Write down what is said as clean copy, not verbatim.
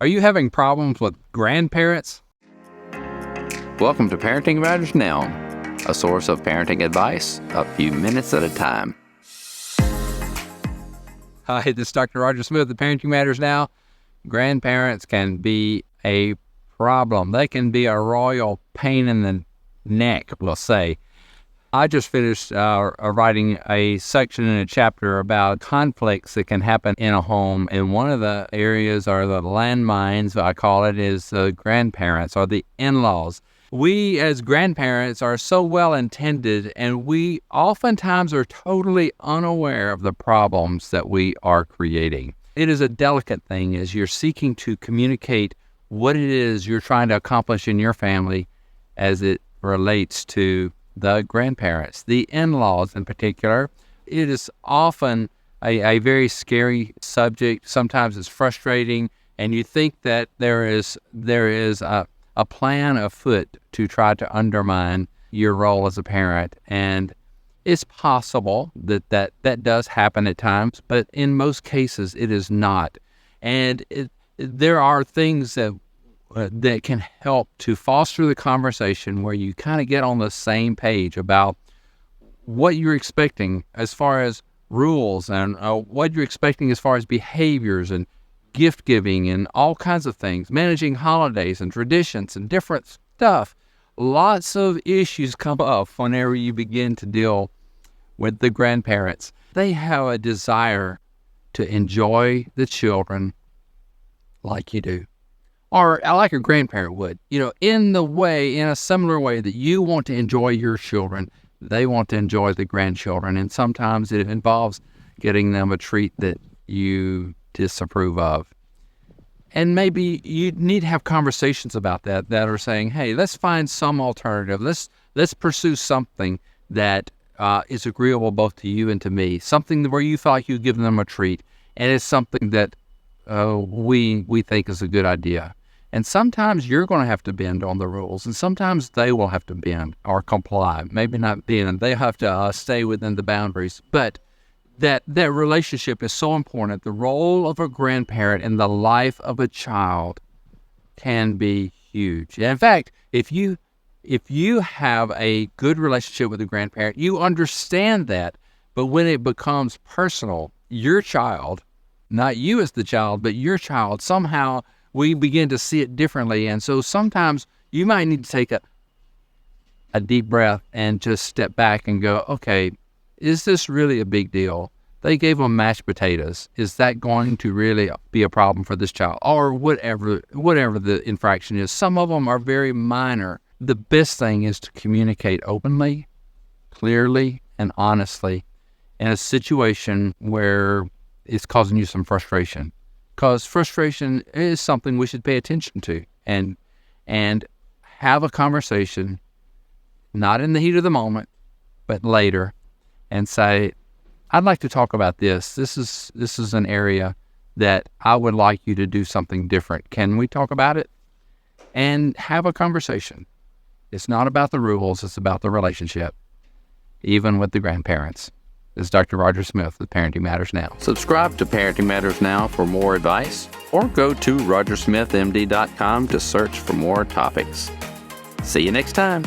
Are you having problems with grandparents? Welcome to Parenting Matters Now, a source of parenting advice a few minutes at a time. Hi, this is Dr. Roger Smith of Parenting Matters Now. Grandparents can be a problem. They can be a royal pain in the neck, we'll say. I just finished writing a section in a chapter about conflicts that can happen in a home, and one of the areas are the landmines, I call it, is the grandparents or the in-laws. We as grandparents are so well-intended, and we oftentimes are totally unaware of the problems that we are creating. It is a delicate thing as you're seeking to communicate what it is you're trying to accomplish in your family as it relates to the grandparents, the in-laws in particular. It is often a very scary subject. Sometimes it's frustrating, and you think that there is a plan afoot to try to undermine your role as a parent. And it's possible that does happen at times, but in most cases it is not. And there are things that can help to foster the conversation where you kind of get on the same page about what you're expecting as far as rules and what you're expecting as far as behaviors and gift giving and all kinds of things, managing holidays and traditions and different stuff. Lots of issues come up whenever you begin to deal with the grandparents. They have a desire to enjoy the children like you do, or like a grandparent would, in a similar way that you want to enjoy your children, they want to enjoy the grandchildren. And sometimes it involves getting them a treat that you disapprove of. And maybe you need to have conversations about that are saying, hey, let's find some alternative. Let's pursue something that is agreeable both to you and to me, something where you feel like you give them a treat. And it's something that we think is a good idea. And sometimes you're going to have to bend on the rules, and sometimes they will have to bend or comply. Maybe not bend. They have to stay within the boundaries. But that relationship is so important. The role of a grandparent in the life of a child can be huge. In fact, if you have a good relationship with a grandparent, you understand that. But when it becomes personal, your child, not you as the child, but your child, somehow we begin to see it differently. And so sometimes you might need to take a deep breath and just step back and go, okay, is this really a big deal? They gave them mashed potatoes. Is that going to really be a problem for this child? Or whatever the infraction is. Some of them are very minor. The best thing is to communicate openly, clearly, and honestly in a situation where it's causing you some frustration. Because frustration is something we should pay attention to and have a conversation, not in the heat of the moment, but later, and say, I'd like to talk about this. This is an area that I would like you to do something different. Can we talk about it? And have a conversation. It's not about the rules, it's about the relationship, even with the grandparents. This is Dr. Roger Smith with Parenting Matters Now. Subscribe to Parenting Matters Now for more advice, or go to rogersmithmd.com to search for more topics. See you next time.